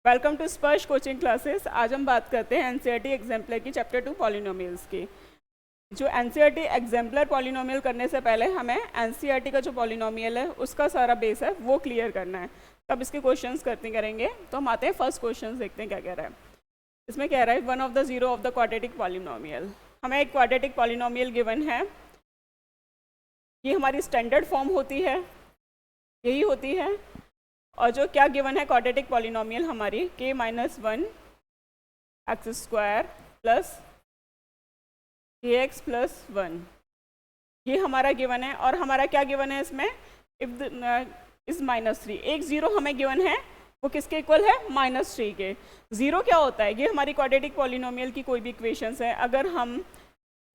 Welcome to स्पर्श coaching classes. आज हम बात करते हैं एनसीईआरटी एग्जाम्पलर की चैप्टर 2 पॉलिनोमियल्स की। जो एनसीईआरटी एग्जाम्पलर पॉलिनोमियल करने से पहले हमें एनसीईआरटी का जो पॉलिनोमियल है उसका सारा बेस है वो क्लियर करना है। तब इसके क्वेश्चंस करेंगे। तो हम आते हैं फर्स्ट क्वेश्चन, देखते हैं क्या कह रहा है। इसमें कह रहा है one of the zero of the quadratic polynomial. हमें एक क्वाड्रेटिक पॉलिनोमियल गिवन है, ये हमारी स्टैंडर्ड फॉर्म होती है, यही होती है। और जो क्या गिवन है क्वाड्रेटिक पॉलिनोमियल हमारी k - 1 x square plus kx plus 1, ये हमारा गिवन है। और हमारा क्या गिवन है इसमें, इफ इज -3, एक जीरो हमें गिवन है, वो किसके इक्वल है, -3 के। जीरो क्या होता है, ये हमारी क्वाड्रेटिक पॉलिनोमियल की कोई भी इक्वेशंस है। अगर हम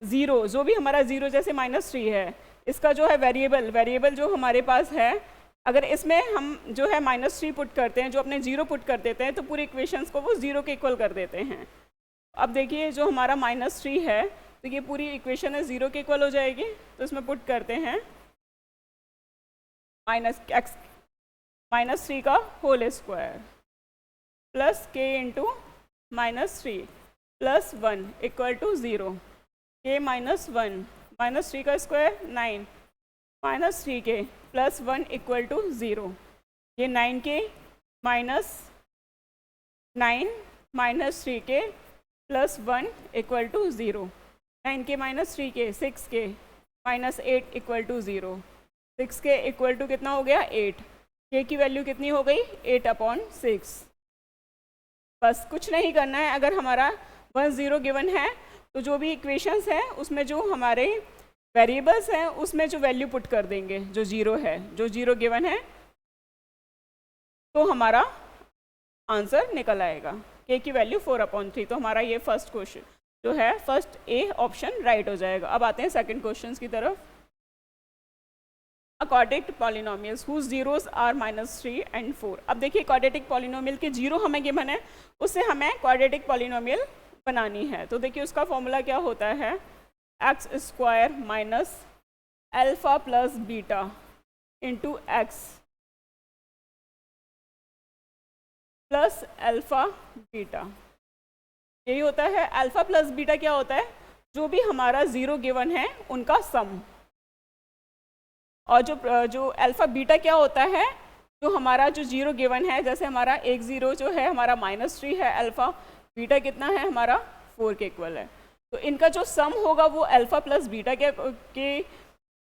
जीरो, जो भी हमारा जीरो जैसे -3 है, इसका जो है वेरिएबल जो हमारे पास है, अगर इसमें हम जो है -3 पुट करते हैं, जो अपने जीरो पुट कर देते हैं, तो पूरी इक्वेशंस को वो जीरो के इक्वल कर देते हैं। अब देखिए जो हमारा -3 है, तो ये पूरी इक्वेशन है जीरो के इक्वल हो जाएगी। तो इसमें पुट करते हैं -3 का whole square plus k into -3 plus 1 equal to 0। k - 1 -3 का square 9 -3k plus 1 equal to 0। ये 9k minus 9 -3k plus 1 equal to 0। 9k - 3k 6k minus 8 equal to 0। 6k equal to कितना हो गया 8। k की value कितनी हो गई 8/6। बस कुछ नहीं करना है। अगर हमारा 1 0 गिवन है, तो जो भी इक्वेशंस हैं उसमें जो हमारे वेरिएबल्स हैं उसमें जो वैल्यू पुट कर देंगे, जो जीरो है, जो जीरो गिवन है, तो हमारा आंसर निकल आएगा। k की वैल्यू 4/3। तो हमारा ये फर्स्ट क्वेश्चन जो है, फर्स्ट ए ऑप्शन राइट हो जाएगा। अब आते हैं सेकंड क्वेश्चन की तरफ। A quadratic polynomials whose zeros are -3 and 4। अब देखिए क्वाड्रेटिक पॉलिनोमियल के जीरो हमें गिवन है, उससे हमें क्वाड्रेटिक पॉलिनोमियल बनानी है। तो देखिए उसका फॉर्मूला क्या होता है, x square minus alpha plus beta into x plus alpha beta, यही होता है। अल्फा प्लस बीटा क्या होता है, जो भी हमारा जीरो गिवन है उनका सम। और जो अल्फा बीटा क्या होता है, जो हमारा जो जीरो गिवन है, जैसे हमारा एक जीरो जो है हमारा -3 है, अल्फा बीटा कितना है हमारा 4 के इक्वल है। तो इनका जो सम होगा वो अल्फा प्लस बीटा के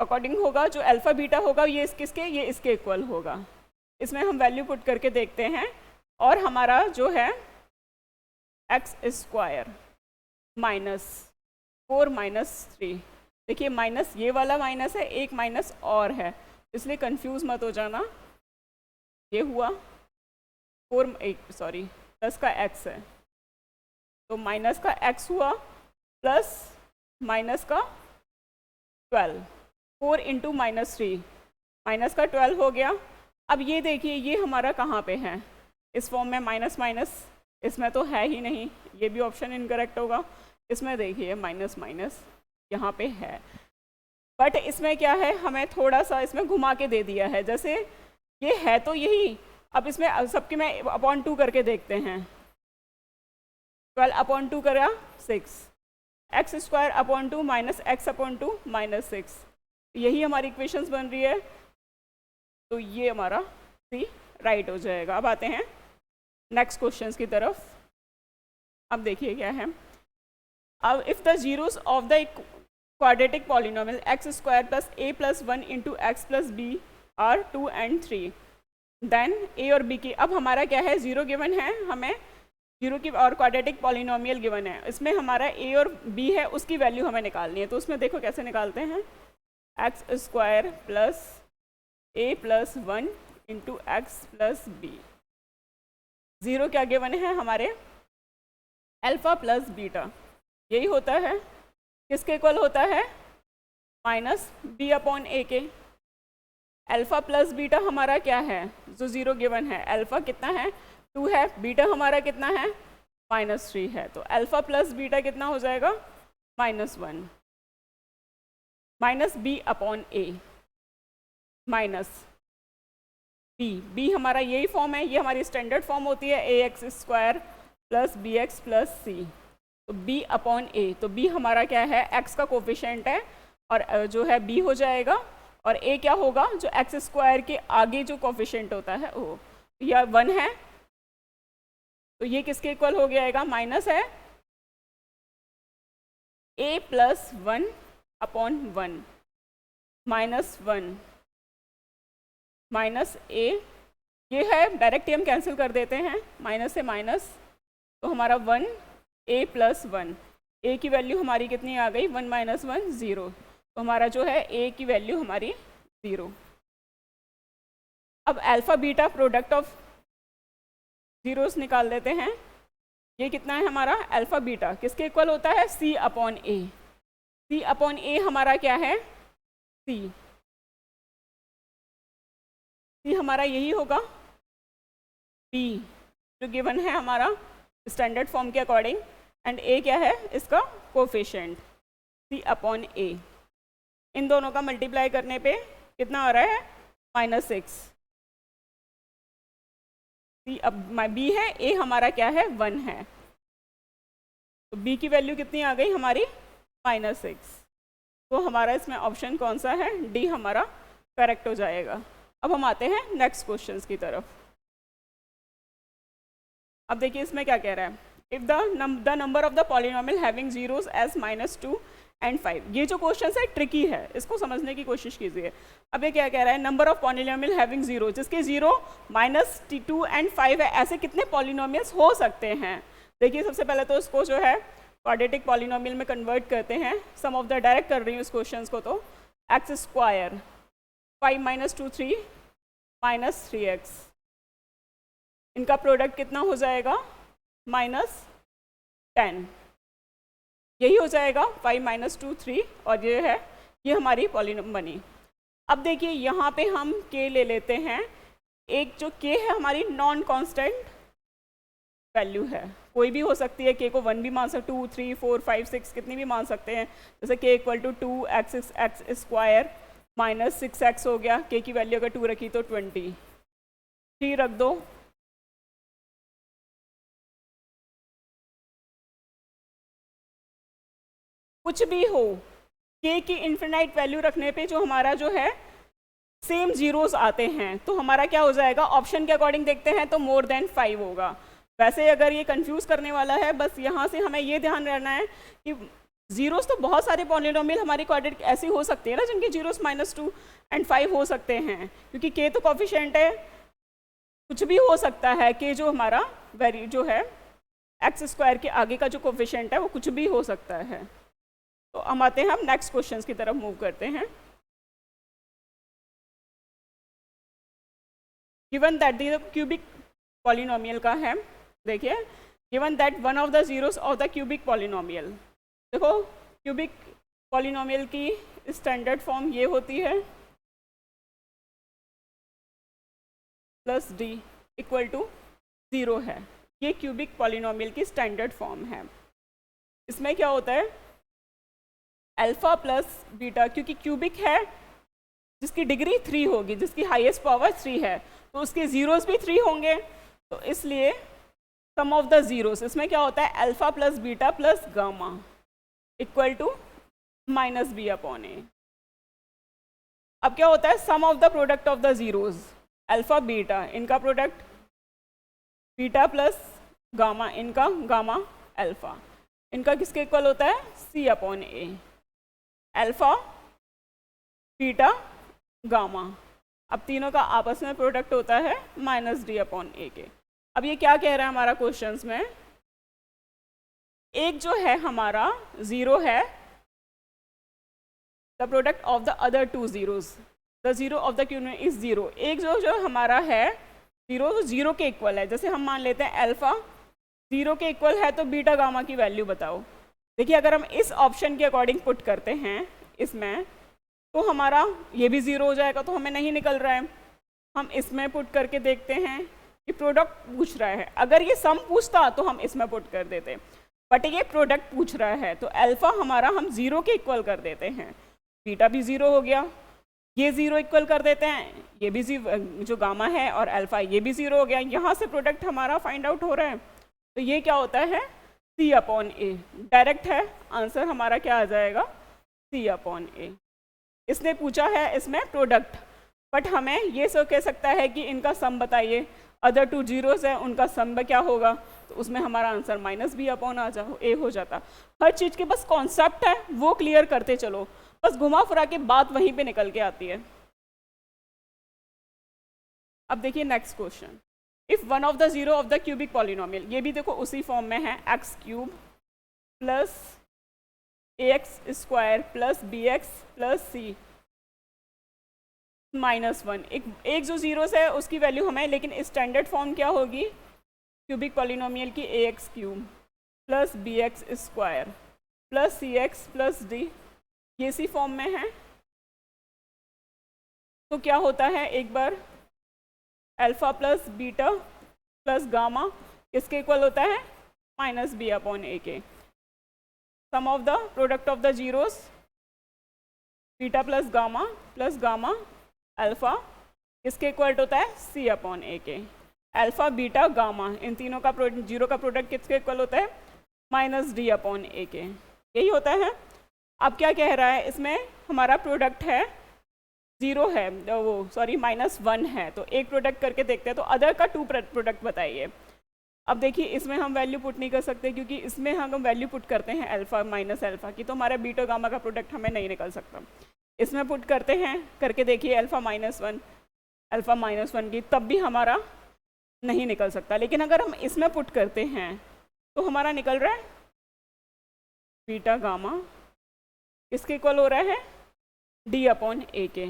अकॉर्डिंग होगा। जो अल्फा बीटा होगा ये किसके, ये इसके इक्वल होगा। इसमें हम वैल्यू पुट करके देखते हैं। और हमारा जो है एक्स स्क्वायर -4 -3, देखिए माइनस ये वाला माइनस है, एक माइनस और है, इसलिए कंफ्यूज मत हो जाना। ये हुआ 10 का x है, तो माइनस का x हुआ प्लस माइनस का 12, 4 इंटू -3 माइनस का 12 हो गया। अब ये देखिए ये हमारा कहाँ पे है, इस फॉर्म में माइनस माइनस इसमें तो है ही नहीं, ये भी ऑप्शन इनकरेक्ट होगा। इसमें देखिए माइनस माइनस यहाँ पे है, बट इसमें क्या है, हमें थोड़ा सा इसमें घुमा के दे दिया है। जैसे ये है तो यही, अब इसमें सबके में अपॉन 2 करके देखते हैं। 12/2 करा 6, x square upon 2 minus x/2 -6, यही हमारी इक्वेशंस बन रही है। तो ये हमारा सी राइट हो जाएगा। अब आते हैं नेक्स्ट क्वेश्चंस की तरफ। अब देखिए क्या है, अब if the zeros of the quadratic polynomial x square plus a plus 1 into x plus b are 2 and 3, then a और b की, अब हमारा क्या है, जीरो गिवन है, हमें जीरो की और क्वाड्रेटिक पॉलिनोमियल गिवन है, इसमें हमारा a और b है, उसकी वैल्यू हमें निकालनी है। तो उसमें देखो कैसे निकालते हैं, x square plus a plus 1 into x plus b. Zero क्या गिवन है हमारे, अल्फा प्लस बीटा, यही होता है, किसके इक्वल होता है, -b/a के। अल्फा प्लस बीटा हमारा क्या है, जो ज़ीरो गिवन है, अल्फा कितना है 2 है, बीटा हमारा कितना है -3 है। तो अल्फा प्लस बीटा कितना हो जाएगा -1 -b/a माइनस बी हमारा यही फॉर्म है, ये हमारी स्टैंडर्ड फॉर्म होती है ax² प्लस bx प्लस सी, तो b अपॉन a, तो b हमारा क्या है, x का कोफिशिएंट है और जो है b हो जाएगा, और a क्या होगा, जो x² के आगे जो कोफिशिएंट होता है वो, या 1 है, तो ये किसके इक्वल हो गया, माइनस है a plus 1 upon 1 minus 1 minus a, ये है डायरेक्ट ही हम कैंसिल कर देते हैं, माइनस से माइनस, तो हमारा 1 a प्लस 1, a की वैल्यू हमारी कितनी आ गई, 1 माइनस 1 0, तो हमारा जो है a की वैल्यू हमारी 0। अब alpha beta product of zeros निकाल देते हैं, ये कितना है हमारा, अल्फ़ा बीटा किसके इक्वल होता है, c upon a, c upon a हमारा क्या है, c हमारा यही होगा, b जो गिवन है हमारा स्टैंडर्ड फॉर्म के अकॉर्डिंग, एंड a क्या है, इसका कोफिशिएंट c अपॉन a, इन दोनों का मल्टीप्लाई करने पे कितना आ रहा है, -6, c अब b है, a हमारा क्या है, 1 है, तो b की वैल्यू कितनी आ गई हमारी, -6, तो हमारा इसमें ऑप्शन कौन सा है, डी हमारा करेक्ट हो जाएगा। अब हम आते हैं नेक्स्ट क्वेश्चंस की तरफ। अब देखिए इसमें क्या कह रहा है, if the number of the polynomial having zeros as -2 and 5, ये जो क्वेश्चन है ट्रिकी है, इसको समझने की कोशिश कीजिए। अब ये क्या कह रहा है, number of polynomial having zero, जिसके जीरो -2 and 5 है, ऐसे कितने पॉलिनोमियल्स हो सकते हैं। देखिए सबसे पहले तो इसको जो है क्वाड्रेटिक पॉलिनोमियल में कन्वर्ट करते हैं, सम ऑफ द डायरेक्ट कर रही हूँ इस क्वेश्चन को, तो x² 5 - 2 3 -3x, इनका प्रोडक्ट कितना हो जाएगा, -10, यही हो जाएगा 5 - 2 3, और ये है, ये हमारी पॉलिनोम बनी। अब देखिए यहाँ पे हम k ले लेते हैं, एक जो k है हमारी नॉन कांस्टेंट वैल्यू है, कोई भी हो सकती है, k को 1 भी मान सकते, 2 3 4 5 6 कितनी भी मान सकते हैं, जैसे k = 2x² -6x हो गया, k की वैल्यू अगर 2 रखी तो 20, 3 रख दो, कुछ भी हो, k की इन्फिनाइट वैल्यू रखने पे जो हमारा जो है सेम जीरोस आते हैं, तो हमारा क्या हो जाएगा, ऑप्शन के अकॉर्डिंग देखते हैं तो मोर देन 5 होगा। वैसे अगर ये कंफ्यूज करने वाला है, बस यहाँ से हमें ये ध्यान रखना है कि जीरोस तो बहुत सारे पॉलिनोमियल हमारी क्वाड्रेटिक ऐसी हो सकती है ना, जिनके जीरोस -2 and 5 हो सकते हैं, क्योंकि k तो कोफिशिएंट है, कुछ भी हो सकता है, k जो हमारा वेरी जो है x² के आगे का जो कोफिशिएंट है वो कुछ भी हो सकता है। तो हम आते हैं, हम नेक्स्ट क्वेश्चंस की तरफ मूव करते हैं। Given that the cubic polynomial का है, देखिए given that one of the zeros of the cubic polynomial, देखो क्यूबिक पॉलिनोमियल की स्टैंडर्ड फॉर्म ये होती है +d = 0 है, ये क्यूबिक पॉलिनोमियल की स्टैंडर्ड फॉर्म है। इसमें क्या होता है, अल्फ़ा प्लस बीटा, क्योंकि क्यूबिक है जिसकी डिग्री 3 होगी, जिसकी हाईएस्ट पावर 3 है, तो उसके जीरोस भी 3 होंगे, तो इसलिए सम ऑफ द जीरोस, इसमें क्या होता है, alpha plus beta plus gamma = -b/a। अब क्या होता है, sum of the product of the zeros, alpha beta, इनका प्रोडक्ट बीटा प्लस गामा, इनका गामा अल्फ़ा, इनका किसके इक्वल होता है, c/a, अल्फ़ा बीटा गामा, अब तीनों का आपस में प्रोडक्ट होता है -d/a के। अब ये क्या कह रहा है हमारा क्वेश्चंस में, एक जो है हमारा 0 है, the product of the other 2 zeros, the zero of the cubic is 0, एक जो हमारा है 0 के इक्वल है, जैसे हम मान लेते हैं अल्फ़ा 0 के इक्वल है, तो बीटा गामा की वैल्यू बताओ। देखिए अगर हम इस ऑप्शन के अकॉर्डिंग पुट करते हैं इसमें, तो हमारा ये भी 0 हो जाएगा, तो हमें नहीं निकल रहा है, हम इसमें पुट करके देखते हैं, ये प्रोडक्ट पूछ रहा है, अगर ये सम पूछता तो हम इसमें पुट कर देते, बट ये प्रोडक्ट पूछ रहा है, तो अल्फ़ा हमारा हम 0 के इक्वल कर देते हैं, बीटा भी 0 हो गया, ये 0 इक्वल कर देते हैं, ये भी जो गामा है और अल्फा ये भी 0 हो गया। यहाँ से प्रोडक्ट हमारा फाइंड आउट हो रहा है, तो ये क्या होता है C/A। डायरेक्ट है, आंसर हमारा क्या आ जाएगा C/A। इसने पूछा है इसमें प्रोडक्ट, बट हमें ये सो कह सकता है कि इनका सम बताइए, अदर 2 जीरोस है उनका सम क्या होगा, तो उसमें हमारा आंसर -B/A हो जाता। हर चीज़ के बस कॉन्सेप्ट है वो क्लियर करते चलो, बस घुमा फिरा के बात वहीं पे निकल के आती है। अब देखिए next question, if one of the zero of the cubic polynomial, ये भी देखो उसी फॉर्म में है, x³ plus ax² plus bx plus c -1, एक जो जीरोस है उसकी वैल्यू हमें, लेकिन स्टैंडर्ड फॉर्म क्या होगी क्यूबिक पॉलिनोमियल की, ax³ plus bx² plus cx plus d, ये सी फॉर्म में है। तो क्या होता है, एक बार alpha plus beta plus gamma किसके इक्वल होता है -B/A के। Sum of the product of the zeros beta plus gamma alpha किसके इक्वल होता है C/A के। अल्फा बीटा गामा इन तीनों का जीरो का प्रोडक्ट किसके इक्वल होता है -D/A के, यही होता है। अब क्या कह रहा है, इसमें हमारा प्रोडक्ट है 0 है, वो सॉरी -1 है, तो एक प्रोडक्ट करके देखते हैं। तो अदर का 2 प्रोडक्ट बताइए। अब देखिए इसमें हम वैल्यू पुट नहीं कर सकते, क्योंकि इसमें हम वैल्यू पुट करते हैं अल्फा माइनस अल्फा की, तो हमारा बीटा गामा का प्रोडक्ट हमें नहीं निकल सकता। इसमें पुट करते हैं, करके देखिए अल्फा -1 की, तब भी हमारा नहीं निकल सकता। लेकिन अगर हम इसमें पुट करते हैं तो हमारा निकल रहा है बीटा गामा किसके इक्वल हो रहा है D/A के,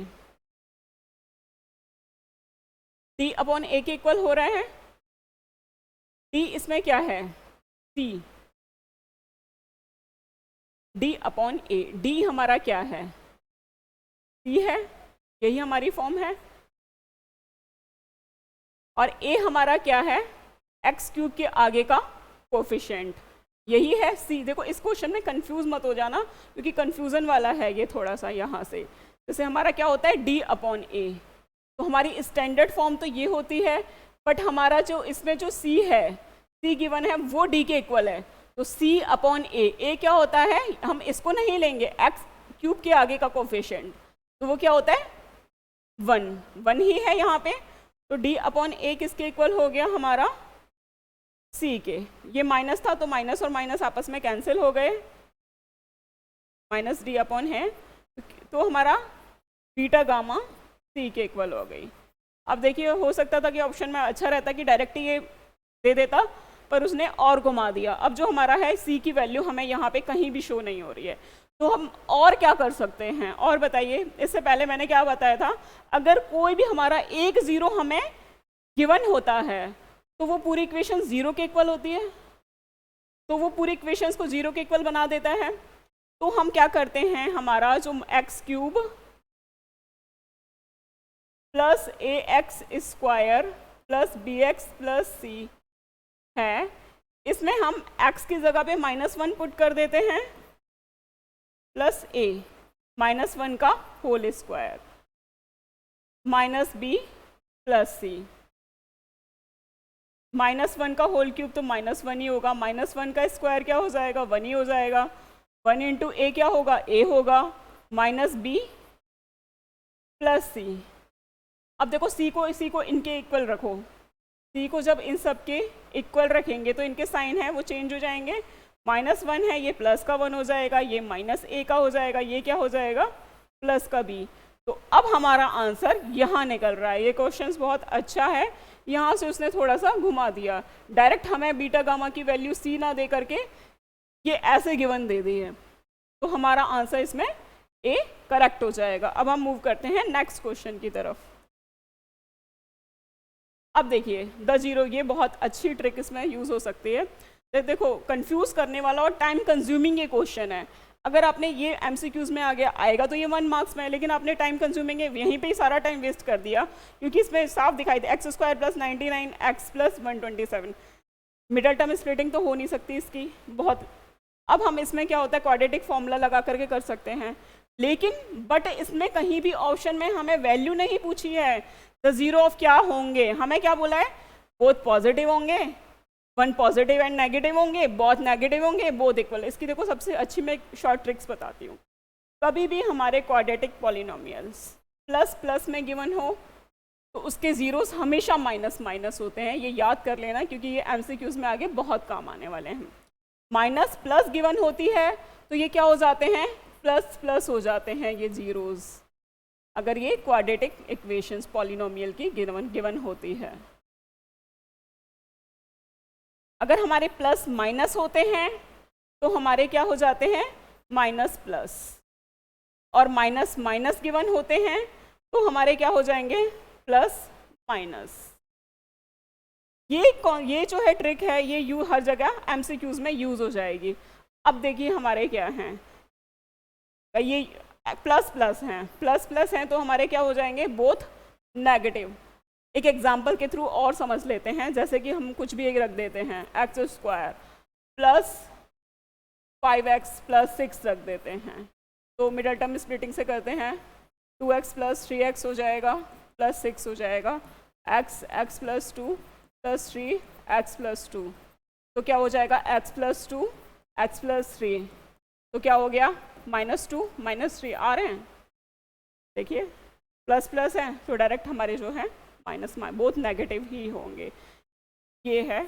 D/A के इक्वल हो रहा है। D इसमें क्या है C, D/A, D हमारा क्या है C है, यही हमारी फॉर्म है, और A हमारा क्या है x³ के आगे का कोफिशिएंट, यही है C। देखो इस क्वेश्चन में कंफ्यूज मत हो जाना, क्योंकि कंफ्यूजन वाला है ये थोड़ा सा। यहाँ से जैसे हमारा क्या होता है D/A, तो हमारी स्टैंडर्ड फॉर्म तो ये होती है, बट हमारा जो इसमें जो C है, C गिवन है वो D के इक्वल है, तो C/A, A क्या होता है, हम इसको नहीं लेंगे, x³ के आगे का कोफिशिएंट, तो वो क्या होता है 1 ही है यहाँ पे। तो D/A किसके इक्वल हो गया हमारा C के। ये माइनस था तो माइनस और माइनस आपस में कैंसिल हो गए, -D/ है, तो हमारा बीटा गामा C के इक्वल हो गई। अब देखिए हो सकता था कि ऑप्शन में अच्छा रहता कि डायरेक्ट ये दे देता, पर उसने और घुमा दिया। अब जो हमारा है C की वैल्यू हमें यहाँ पे कहीं भी शो नहीं हो रही है, तो हम और क्या कर सकते हैं, और बताइए। इससे पहले मैंने क्या बताया था, अगर कोई भी हमारा एक जीरो हमें गिवन होता है तो वो पूरी इक्वेशन 0 के इक्वल होती है, तो वो पूरी इक्वेशंस को 0 के इक्वल बना देता है। तो हम क्या करते हैं, हमारा जो x³ plus ax² plus bx plus c है, इसमें हम x की जगह पे -1 पुट कर देते हैं, प्लस a -1 का whole square -b plus c, -1 का होल क्यूब तो -1 ही होगा, -1 का स्क्वायर क्या हो जाएगा 1 ही हो जाएगा, 1 इंटू a क्या होगा a होगा, -b प्लस c। अब देखो c को इनके इक्वल रखो, c को जब इन सब के इक्वल रखेंगे तो इनके साइन है वो चेंज हो जाएंगे, -1 है ये प्लस का 1 हो जाएगा, ये -a का हो जाएगा, ये क्या हो जाएगा प्लस का b। तो अब हमारा आंसर यहाँ निकल रहा है। ये क्वेश्चन बहुत अच्छा है, यहाँ से उसने थोड़ा सा घुमा दिया, डायरेक्ट हमें बीटा गामा की वैल्यू C ना दे करके ये ऐसे गिवन दे दी है, तो हमारा आंसर इसमें A करेक्ट हो जाएगा। अब हम मूव करते हैं नेक्स्ट क्वेश्चन की तरफ। अब देखिए द जीरो, ये बहुत अच्छी ट्रिक इसमें यूज़ हो सकती है। देखो कंफ्यूज करने वाला और टाइम कंज्यूमिंग ये क्वेश्चन है। अगर आपने ये MCQs में आएगा तो ये 1 मार्क्स में है, लेकिन आपने टाइम कंज्यूमिंग है यहीं पे ही सारा टाइम वेस्ट कर दिया, क्योंकि इसमें साफ दिखाई दे x² + 99 x + 127, middle term splitting तो हो नहीं सकती इसकी बहुत। अब हम इसमें क्या होता है क्वाड्रेटिक फॉर्मूला लगा करके कर सकते हैं, लेकिन बट इसमें कहीं भी ऑप्शन में हमें वैल्यू नहीं पूछी है। द जीरो ऑफ क्या होंगे, हमें क्या बोला है, बोथ पॉजिटिव होंगे, वन पॉजिटिव एंड नेगेटिव होंगे, बोथ नेगेटिव होंगे, बोथ इक्वल। इसकी देखो सबसे अच्छी मैं शॉर्ट ट्रिक्स बताती हूँ। कभी भी हमारे क्वाड्रेटिक पॉलिनोमियल्स प्लस प्लस में गिवन हो तो उसके जीरोस हमेशा माइनस माइनस होते हैं, ये याद कर लेना क्योंकि ये एमसीक्यूज में आगे बहुत काम आने वाले हैं। माइनस प्लस गिवन होती है तो ये क्या हो जाते हैं, प्लस प्लस हो जाते हैं ये जीरोस, अगर ये क्वाड्रेटिक इक्वेशंस पॉलिनोमियल की गिवन होती है। अगर हमारे प्लस माइनस होते हैं तो हमारे क्या हो जाते हैं, माइनस प्लस, और माइनस माइनस गिवन होते हैं तो हमारे क्या हो जाएंगे, प्लस माइनस। ये जो है ट्रिक है ये हर जगह एमसीक्यूज में यूज हो जाएगी। अब देखिए हमारे क्या हैं, ये प्लस प्लस हैं, प्लस प्लस हैं तो हमारे क्या हो जाएंगे, बोथ नेगेटिव। एक एग्जाम्पल के थ्रू और समझ लेते हैं, जैसे कि हम कुछ भी एक रख देते हैं, x square plus 5x plus 6 रख देते हैं, तो मिडल टर्म स्प्लिटिंग से करते हैं, 2x प्लस 3x हो जाएगा प्लस 6 हो जाएगा, x plus 2 plus 3 x plus 2, तो क्या हो जाएगा x प्लस 2 x प्लस 3, तो क्या हो गया, -2 -3 आ रहे हैं। देखिए प्लस प्लस है तो डायरेक्ट हमारे जो है माइनस बोथ नेगेटिव ही होंगे। ये है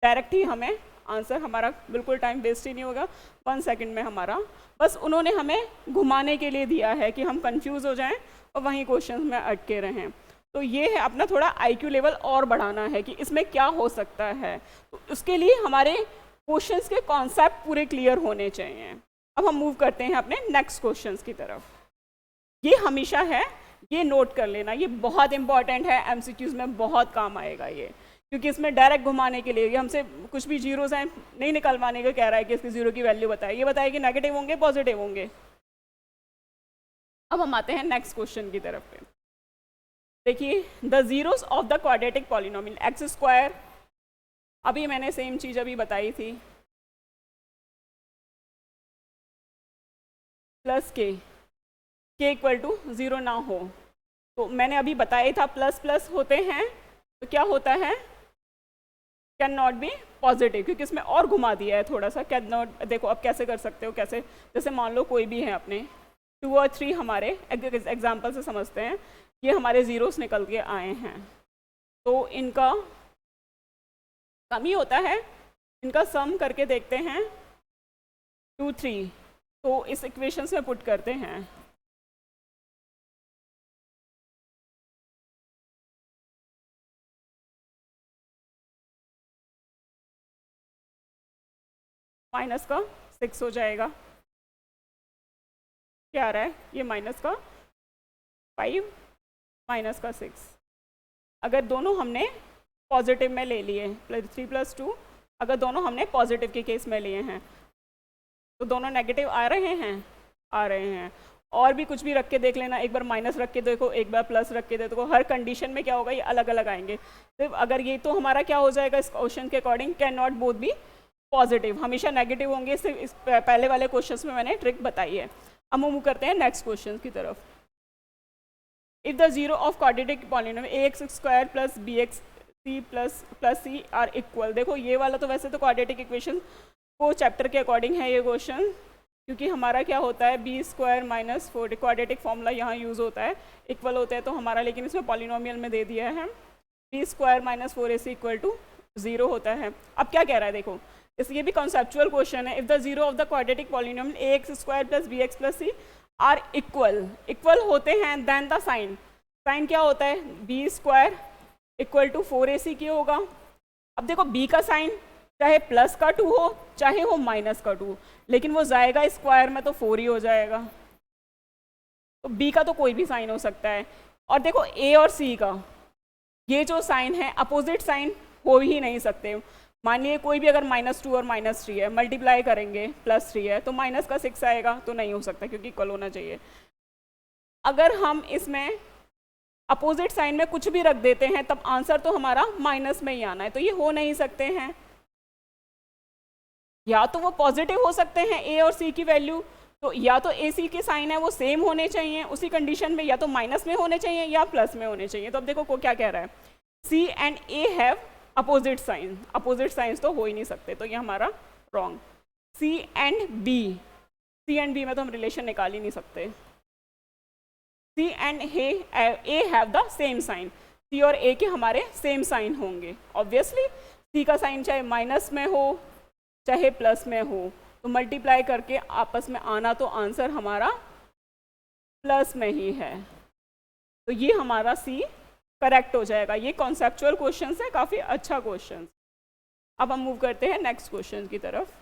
डायरेक्ट ही हमें आंसर, हमारा बिल्कुल टाइम वेस्ट ही नहीं होगा, 1 सेकंड में हमारा, बस उन्होंने हमें घुमाने के लिए दिया है कि हम कंफ्यूज हो जाएं और वहीं क्वेश्चन में अटके रहें। तो ये है अपना थोड़ा आईक्यू लेवल और बढ़ाना है कि इसमें क्या हो सकता है, तो उसके लिए हमारे क्वेश्चंस के कॉन्सेप्ट पूरे क्लियर होने चाहिए। अब हम मूव करते हैं अपने नेक्स्ट क्वेश्चंस की तरफ। ये हमेशा है, ये नोट कर लेना, ये बहुत इंपॉर्टेंट है, एमसीक्यूज में बहुत काम आएगा ये, क्योंकि इसमें डायरेक्ट घुमाने के लिए ये हमसे कुछ भी जीरोस हैं नहीं निकलवाने का कह रहा है कि इसकी जीरो की वैल्यू बताए, ये बताए कि नेगेटिव होंगे पॉजिटिव होंगे। अब हम आते हैं नेक्स्ट क्वेश्चन की तरफ पे। देखिए the zeros of the quadratic polynomial x square, अभी मैंने सेम चीज अभी बताई थी, प्लस के इक्वल टू 0 ना हो, तो मैंने अभी बताया था प्लस प्लस होते हैं तो क्या होता है, कैन नॉट बी पॉजिटिव, क्योंकि इसमें और घुमा दिया है थोड़ा सा, कैन नॉट। देखो अब कैसे कर सकते हो, कैसे, जैसे मान लो कोई भी है अपने 2 और 3, हमारे एग्जाम्पल से समझते हैं, ये हमारे जीरोस निकल के आए हैं, तो इनका सम ही होता है, इनका सम करके देखते हैं 2 3, तो इस इक्वेशन में पुट करते हैं, माइनस का 6 हो जाएगा, क्या आ रहा है, ये माइनस का 5 माइनस का 6। अगर दोनों हमने पॉजिटिव में ले लिए, 3 + 2, अगर दोनों हमने पॉजिटिव के केस में लिए हैं तो दोनों नेगेटिव आ रहे हैं। और भी कुछ भी रख के देख लेना, एक बार माइनस रख के देखो, एक बार प्लस रख के देखो, हर कंडीशन में क्या होगा, ये अलग अलग आएंगे। तो अगर ये, तो हमारा क्या हो जाएगा, इस क्वेश्चन के according can not both be positive, हमेशा नेगेटिव होंगे। इस पहले वाले क्वेश्चन में मैंने ट्रिक बताई है। अब हम मूव करते हैं नेक्स्ट क्वेश्चन की तरफ। If the zero of quadratic polynomial ax² plus bxc plus c are equal, देखो ये वाला तो वैसे तो क्वाड्रेटिक इक्वेशन को चैप्टर के अकॉर्डिंग है ये क्वेश्चन, क्योंकि हमारा क्या होता है b² - 4 क्वाड्रेटिक फॉर्मूला यहाँ यूज़ होता है, इक्वल होता है तो हमारा, लेकिन इसमें पॉलिनोमियल में दे दिया है b² - 4ac = 0 होता है। अब क्या कह रहा है, देखो ये भी कॉन्सेप्चुअल क्वेश्चन है। If the zero of the quadratic polynomial ax² plus bx plus c are equal होते हैं, देन द साइन क्या होता है, b² = 4ac की होगा। अब देखो b का साइन चाहे प्लस का 2 हो चाहे हो माइनस का 2, लेकिन वो जाएगा स्क्वायर में तो 4 ही हो जाएगा, तो b का तो कोई भी साइन हो सकता है। और देखो a और c का ये जो साइन है अपोजिट साइन हो ही नहीं सकते। मान लीजिए कोई भी अगर -2 और -3 है, मल्टीप्लाई करेंगे +3 है तो माइनस का 6 आएगा, तो नहीं हो सकता क्योंकि इक्वल होना चाहिए। अगर हम इसमें अपोजिट साइन में कुछ भी रख देते हैं तब आंसर तो हमारा माइनस में ही आना है, तो ये हो नहीं सकते हैं। या तो वो पॉजिटिव हो सकते हैं a और c की वैल्यू, तो या तो ए सी के साइन है वो सेम होने चाहिए उसी कंडीशन में, या तो माइनस में होने चाहिए या प्लस में होने चाहिए। तो अब देखो को क्या कह रहा है, C and A have opposite sign, opposite signs तो हो ही नहीं सकते, तो ये हमारा रॉन्ग। सी एंड बी में तो हम रिलेशन निकाल ही नहीं सकते। C and A have the same sign, C और ए के हमारे सेम साइन होंगे ऑब्वियसली। सी का साइन चाहे माइनस में हो चाहे प्लस में हो, तो मल्टीप्लाई करके आपस में आना तो आंसर हमारा प्लस में ही है, तो ये हमारा सी करेक्ट हो जाएगा। ये कॉन्सेप्चुअल क्वेश्चन है, काफ़ी अच्छा क्वेश्चन। अब हम मूव करते हैं नेक्स्ट क्वेश्चन की तरफ।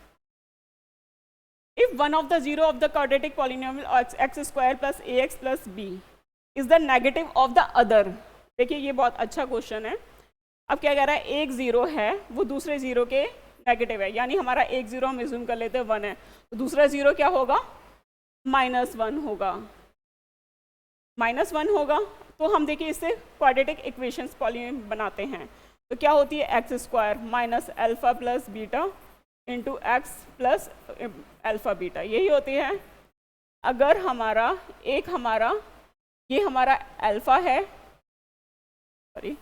If one of the zero of the quadratic polynomial x square plus a x plus b is the negative of the other. देखिए ये बहुत अच्छा क्वेश्चन है। अब क्या कह रहा है, एक जीरो है वो दूसरे जीरो के नेगेटिव है, यानी हमारा एक जीरो हम एज्यूम कर लेते हैं 1 है, तो दूसरा जीरो क्या होगा, -1 होगा, -1 होगा। तो हम देखिए इससे क्वाड्रेटिक इक्वेशंस पॉलिनोमियल बनाते हैं, तो क्या होती है x square minus alpha plus beta into x plus alpha beta, यही होती है। अगर हमारा ये हमारा अल्फा है, सॉरी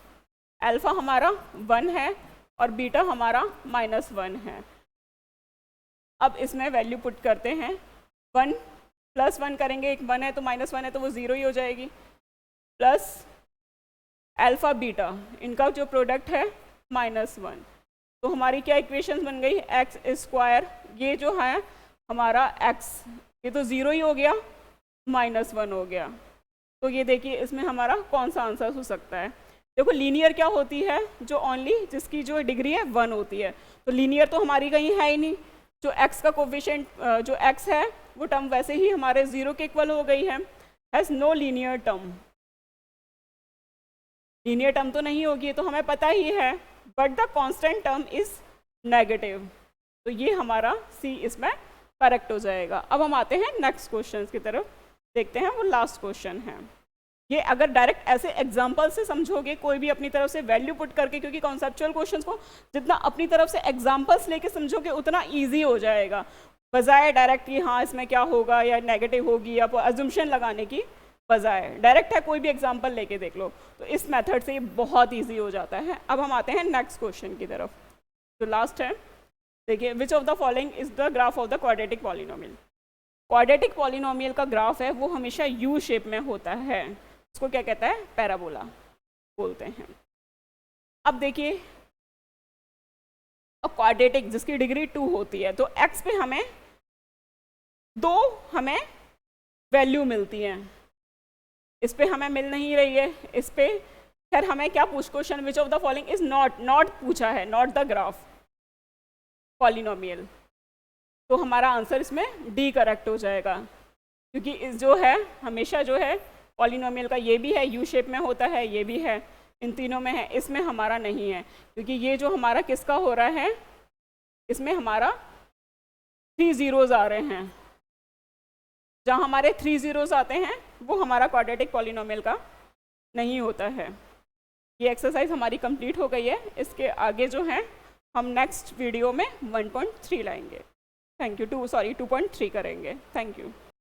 अल्फा हमारा 1 है और बीटा हमारा -1 है। अब इसमें वैल्यू पुट करते हैं, 1 + 1 करेंगे, एक 1 है तो -1 है तो वो 0 ही हो जाएगी, प्लस अल्फा बीटा इनका जो प्रोडक्ट है -1, तो हमारी क्या इक्वेशन बन गई, एक्स स्क्वायर, ये जो है हमारा x, ये तो 0 ही हो गया, -1 हो गया। तो ये देखिए इसमें हमारा कौन सा आंसर हो सकता है। देखो लीनियर क्या होती है, जो ओनली जिसकी जो डिग्री है 1 होती है, तो लीनियर तो हमारी कहीं है ही नहीं। जो x का कोफिशिएंट जो x है वो टर्म वैसे ही हमारे 0 के इक्वल हो गई है, has no linear term, linear term तो नहीं होगी, तो हमें पता ही है, but the constant term is negative, तो ये हमारा सी इसमें करेक्ट हो जाएगा। अब हम आते हैं नेक्स्ट क्वेश्चन की तरफ, देखते हैं वो लास्ट क्वेश्चन है। ये अगर डायरेक्ट ऐसे एग्जाम्पल से समझोगे, कोई भी अपनी तरफ से वैल्यू पुट करके, क्योंकि कॉन्सेप्चुअल क्वेश्चंस को जितना अपनी तरफ से एग्जाम्पल्स लेके समझोगे उतना ईजी हो जाएगा, बजाय डायरेक्ट कि हाँ इसमें क्या होगा या नेगेटिव होगी या अजम्पशन लगाने की बजाय। डायरेक्ट है कोई भी एग्जाम्पल लेके देख लो, तो इस मेथड से ये बहुत ईजी हो जाता है। अब हम आते हैं नेक्स्ट क्वेश्चन की तरफ, जो लास्ट है। देखिए, which of the following is the graph of the quadratic polynomial. Quadratic polynomial का ग्राफ है वो हमेशा यू शेप में होता है, उसको क्या कहता है, पैराबोला बोलते हैं। अब देखिए क्वाड्रेटिक जिसकी डिग्री 2 होती है, तो x पे हमें 2 हमें वैल्यू मिलती हैं, इस पे हमें मिल नहीं रही है, इस पे खैर हमें क्या पूछ, question which of the following is not पूछा है, नॉट द ग्राफ पॉलिनोमियल, तो हमारा आंसर इसमें डी करेक्ट हो जाएगा, क्योंकि इस जो है हमेशा जो है पॉलिनोमियल का ये भी है यू शेप में होता है, ये भी है, इन तीनों में है, इसमें हमारा नहीं है, क्योंकि ये जो हमारा किसका हो रहा है, इसमें हमारा 3 जीरोज आ रहे हैं, जहाँ हमारे 3 जीरोज आते हैं वो हमारा क्वाड्रेटिक पॉलिनोमियल का नहीं होता है। ये एक्सरसाइज हमारी कंप्लीट हो गई है, इसके आगे जो है हम नेक्स्ट वीडियो में 1.3 लाएंगे, थैंक यू, 2.3 करेंगे, थैंक यू।